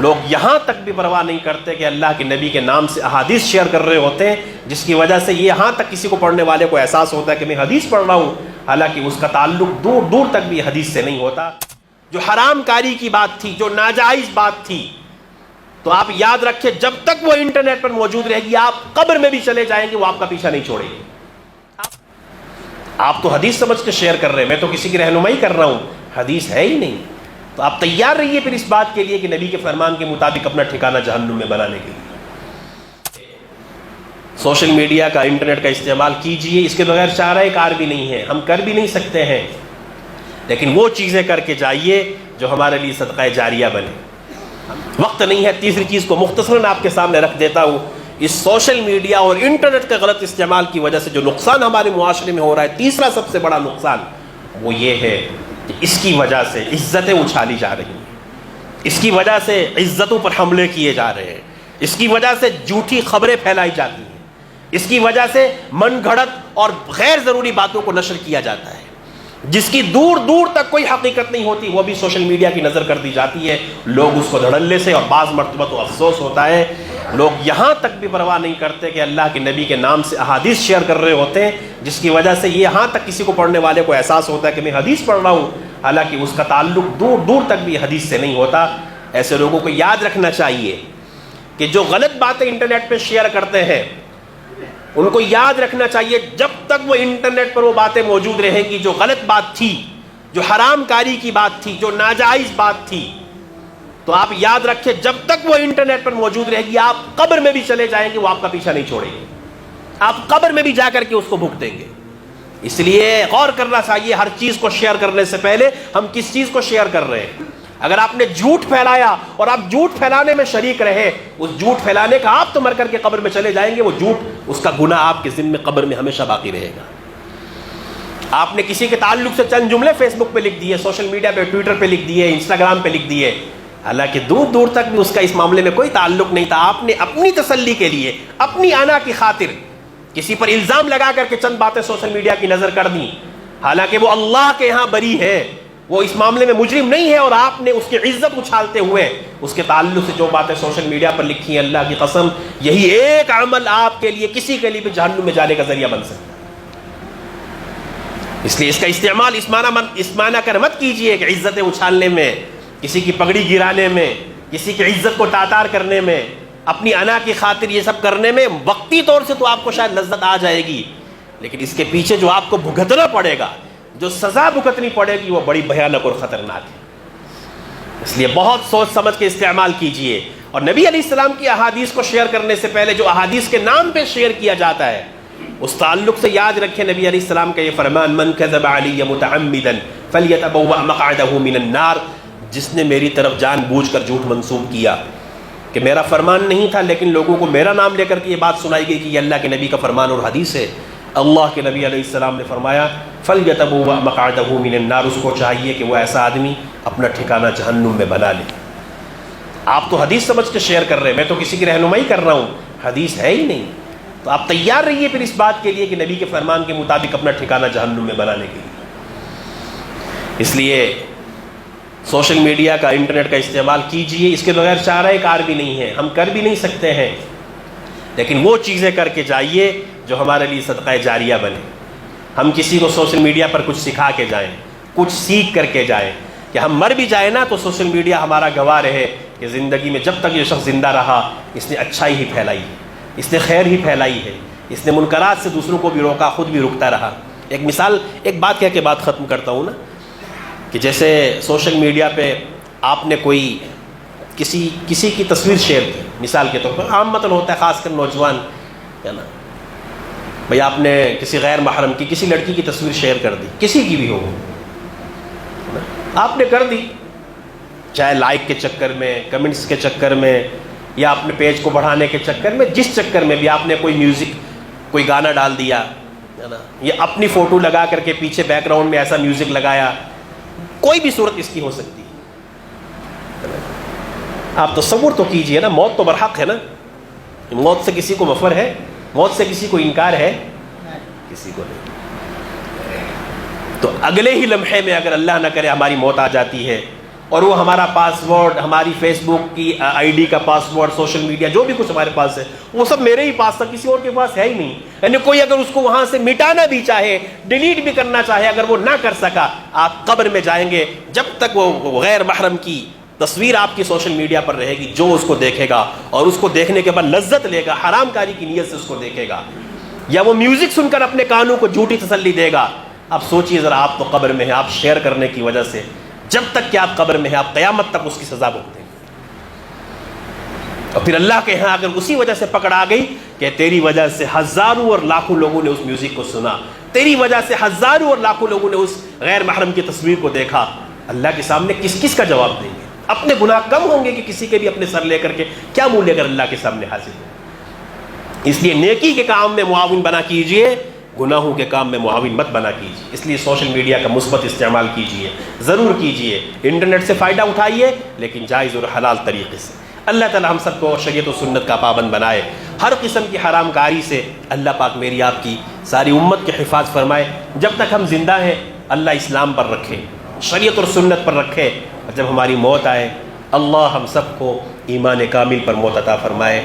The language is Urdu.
لوگ یہاں تک بھی پرواہ نہیں کرتے کہ اللہ کے نبی کے نام سے احادیث شیئر کر رہے ہوتے ہیں، جس کی وجہ سے یہاں تک کسی کو پڑھنے والے کو احساس ہوتا ہے کہ میں حدیث پڑھ رہا ہوں، حالانکہ اس کا تعلق دور دور تک بھی حدیث سے نہیں ہوتا۔ جو حرام کاری کی بات تھی، جو ناجائز بات تھی، تو آپ یاد رکھیں جب تک وہ انٹرنیٹ پر موجود رہے گی، آپ قبر میں بھی چلے جائیں گے، وہ آپ کا پیچھا نہیں چھوڑے گی۔ آپ تو حدیث سمجھ کے شیئر کر رہے ہیں، میں تو کسی کی رہنمائی کر رہا ہوں، حدیث ہے ہی نہیں، تو آپ تیار رہیے پھر اس بات کے لیے کہ نبی کے فرمان کے مطابق اپنا ٹھکانہ جہنم میں بنانے کے لیے۔ سوشل میڈیا کا، انٹرنیٹ کا استعمال کیجئے، اس کے بغیر چارہ کار بھی نہیں ہے، ہم کر بھی نہیں سکتے ہیں، لیکن وہ چیزیں کر کے جائیے جو ہمارے لیے صدقہ جاریہ بنے۔ وقت نہیں ہے، تیسری چیز کو مختصراً آپ کے سامنے رکھ دیتا ہوں۔ اس سوشل میڈیا اور انٹرنیٹ کے غلط استعمال کی وجہ سے جو نقصان ہمارے معاشرے میں ہو رہا ہے، تیسرا سب سے بڑا نقصان وہ یہ ہے کہ اس کی وجہ سے عزتیں اچھالی جا رہی ہیں، اس کی وجہ سے عزتوں پر حملے کیے جا رہے ہیں، اس کی وجہ سے جھوٹی خبریں پھیلائی جاتی ہیں، اس کی وجہ سے من گھڑت اور غیر ضروری باتوں کو نشر کیا جاتا ہے، جس کی دور دور تک کوئی حقیقت نہیں ہوتی، وہ بھی سوشل میڈیا کی نظر کر دی جاتی ہے۔ لوگ اس کو دھڑلے سے، اور بعض مرتبہ تو افسوس ہوتا ہے، لوگ یہاں تک بھی پرواہ نہیں کرتے کہ اللہ کے نبی کے نام سے احادیث شیئر کر رہے ہوتے ہیں، جس کی وجہ سے یہاں تک کسی کو پڑھنے والے کو احساس ہوتا ہے کہ میں حدیث پڑھ رہا ہوں، حالانکہ اس کا تعلق دور دور تک بھی حدیث سے نہیں ہوتا۔ ایسے لوگوں کو یاد رکھنا چاہیے کہ جو غلط باتیں انٹرنیٹ پہ شیئر کرتے ہیں، ان کو یاد رکھنا چاہیے جب تک وہ انٹرنیٹ پر وہ باتیں موجود رہیں گی، جو غلط بات تھی، جو حرام کاری کی بات تھی، جو ناجائز بات تھی، تو آپ یاد رکھیں جب تک وہ انٹرنیٹ پر موجود رہے گی، آپ قبر میں بھی چلے جائیں گے، وہ آپ کا پیچھا نہیں چھوڑے گی، آپ قبر میں بھی جا کر کے اس کو بھگتیں گے۔ اس لیے غور کرنا چاہیے ہر چیز کو شیئر کرنے سے پہلے ہم کس چیز کو شیئر کر رہے ہیں۔ اگر آپ نے جھوٹ پھیلایا اور آپ جھوٹ پھیلانے میں شریک رہے، اس جھوٹ پھیلانے کا آپ تو مر کر کے قبر میں چلے جائیں گے، وہ جھوٹ، اس کا گناہ آپ کے ذمے قبر میں ہمیشہ باقی رہے گا۔ آپ نے کسی کے تعلق سے چند جملے فیس بک پہ لکھ دیے، سوشل میڈیا پہ، ٹویٹر پہ لکھ دیے، انسٹاگرام پہ لکھ دیے، حالانکہ دور دور تک بھی اس کا اس معاملے میں کوئی تعلق نہیں تھا۔ آپ نے اپنی تسلی کے لیے، اپنی انا کی خاطر کسی پر الزام لگا کر کے چند باتیں سوشل میڈیا کی نظر کر دیں، حالانکہ وہ اللہ کے ہاں بری ہے، وہ اس معاملے میں مجرم نہیں ہے، اور آپ نے اس کی عزت اچھالتے ہوئے اس کے تعلق سے جو باتیں سوشل میڈیا پر لکھی ہیں، اللہ کی قسم یہی ایک عمل آپ کے لیے کسی کے لیے بھی جہنم میں جانے کا ذریعہ بن سکتا ہے۔ اس لیے اس کا استعمال اس معنی کر مت کیجئے کہ عزتیں اچھالنے میں، کسی کی پگڑی گرانے میں، کسی کی عزت کو تاتار کرنے میں، اپنی انا کی خاطر یہ سب کرنے میں وقتی طور سے تو آپ کو شاید لذت آ جائے گی، لیکن اس کے پیچھے جو آپ کو بھگتنا پڑے گا، جو سزا بھگتنی پڑے گی، وہ بڑی بھیانک اور خطرناک ہے۔ اس لیے بہت سوچ سمجھ کے استعمال کیجئے، اور نبی علیہ السلام کی احادیث کو شیئر کرنے سے پہلے جو احادیث کے نام پہ شیئر کیا جاتا ہے، اس تعلق سے یاد رکھیں نبی علیہ السلام کا یہ فرمان، من کذب علی متعمدا فلیتبوأ مقعدہ من النار، جس نے میری طرف جان بوجھ کر جھوٹ منسوب کیا کہ میرا فرمان نہیں تھا، لیکن لوگوں کو میرا نام لے کر کے یہ بات سنائی گئی کہ یہ اللہ کے نبی کا فرمان اور حدیث ہے، اللہ کے نبی علیہ السلام نے فرمایا فَلْيَتَبَوَّأْ مَقْعَدَهُ مِنَ النَّارِ، اس کو چاہیے کہ وہ ایسا آدمی اپنا ٹھکانہ جہنم میں بنا لے۔ آپ تو حدیث سمجھ کے شیئر کر رہے ہیں، میں تو کسی کی رہنمائی کر رہا ہوں، حدیث ہے ہی نہیں، تو آپ تیار رہیے پھر اس بات کے لیے کہ نبی کے فرمان کے مطابق اپنا ٹھکانہ جہنم میں بنانے کے لیے۔ اس لیے سوشل میڈیا کا، انٹرنیٹ کا استعمال کیجئے، اس کے بغیر چارہ کار بھی نہیں ہے، ہم کر بھی نہیں سکتے ہیں، لیکن وہ چیزیں کر کے جائیے جو ہمارے لیے صدقہ جاریہ بنے۔ ہم کسی کو سوشل میڈیا پر کچھ سکھا کے جائیں، کچھ سیکھ کر کے جائیں، کہ ہم مر بھی جائیں نا تو سوشل میڈیا ہمارا گواہ رہے کہ زندگی میں جب تک یہ شخص زندہ رہا، اس نے اچھائی ہی پھیلائی ہے، اس نے خیر ہی پھیلائی ہے، اس نے منکرات سے دوسروں کو بھی روکا، خود بھی رکتا رہا۔ ایک مثال، ایک بات کہہ کے بات ختم کرتا ہوں نا، کہ جیسے سوشل میڈیا پہ آپ نے کوئی کسی کی تصویر شیئر کی، مثال کے طور پر عام مطلب ہوتا ہے، خاص کر نوجوان ہے نا، بھئی آپ نے کسی غیر محرم کی، کسی لڑکی کی تصویر شیئر کر دی، کسی کی بھی ہو، آپ نے کر دی، چاہے لائک کے چکر میں، کمنٹس کے چکر میں، یا اپنے پیج کو بڑھانے کے چکر میں، جس چکر میں بھی آپ نے کوئی میوزک، کوئی گانا ڈال دیا ہے نا، یا اپنی فوٹو لگا کر کے پیچھے بیک گراؤنڈ میں ایسا میوزک لگایا، کوئی بھی صورت اس کی ہو سکتی ہے۔ آپ تصور تو کیجئے نا، موت تو برحق ہے نا، موت سے کسی کو مفر ہے، موت سے کسی کو انکار ہے، کسی کو نہیں۔ تو اگلے ہی لمحے میں اگر اللہ نہ کرے ہماری موت آ جاتی ہے، اور وہ ہمارا پاسورڈ، ہماری فیس بک کی آئی ڈی کا پاسورڈ، سوشل میڈیا جو بھی کچھ ہمارے پاس ہے وہ سب میرے ہی پاس تھا، کسی اور کے پاس ہے ہی نہیں. یعنی کوئی اگر اس کو وہاں سے مٹانا بھی چاہے، ڈیلیٹ بھی کرنا چاہے، اگر وہ نہ کر سکا، آپ قبر میں جائیں گے جب تک وہ غیر محرم کی تصویر آپ کی سوشل میڈیا پر رہے گی، جو اس کو دیکھے گا اور اس کو دیکھنے کے بعد لذت لے گا، حرام کاری کی نیت سے اس کو دیکھے گا، یا وہ میوزک سن کر اپنے کانوں کو جھوٹی تسلی دے گا. اب سوچئے ذرا، آپ تو قبر میں ہیں، آپ شیئر کرنے کی وجہ سے جب تک کہ آپ قبر میں ہیں آپ قیامت تک اس کی سزا بھگتیں گے. اور پھر اللہ کے ہاں اگر اسی وجہ سے پکڑ آ گئی کہ تیری وجہ سے ہزاروں اور لاکھوں لوگوں نے اس میوزک کو سنا، تیری وجہ سے ہزاروں اور لاکھوں لوگوں نے اس غیر محرم کی تصویر کو دیکھا، اللہ کے سامنے کس کس کا جواب دیں گے؟ اپنے گناہ کم ہوں گے کہ کسی کے بھی اپنے سر لے کر کے کیا منہ لے کر اللہ کے سامنے حاضر ہوں؟ اس لیے نیکی کے کام میں معاون بنا کیجئے، گناہوں کے کام میں معاون مت بنا کیجیے. اس لیے سوشل میڈیا کا مثبت استعمال کیجیے، ضرور کیجیے، انٹرنیٹ سے فائدہ اٹھائیے لیکن جائز اور حلال طریقے سے. اللہ تعالی ہم سب کو شریعت و سنت کا پابند بنائے، ہر قسم کی حرام کاری سے اللہ پاک میری آپ کی ساری امت کے حفاظ فرمائے. جب تک ہم زندہ ہیں اللہ اسلام پر رکھے، شریعت اور سنت پر رکھے، اور جب ہماری موت آئے اللہ ہم سب کو ایمان کامل پر موت عطا فرمائے.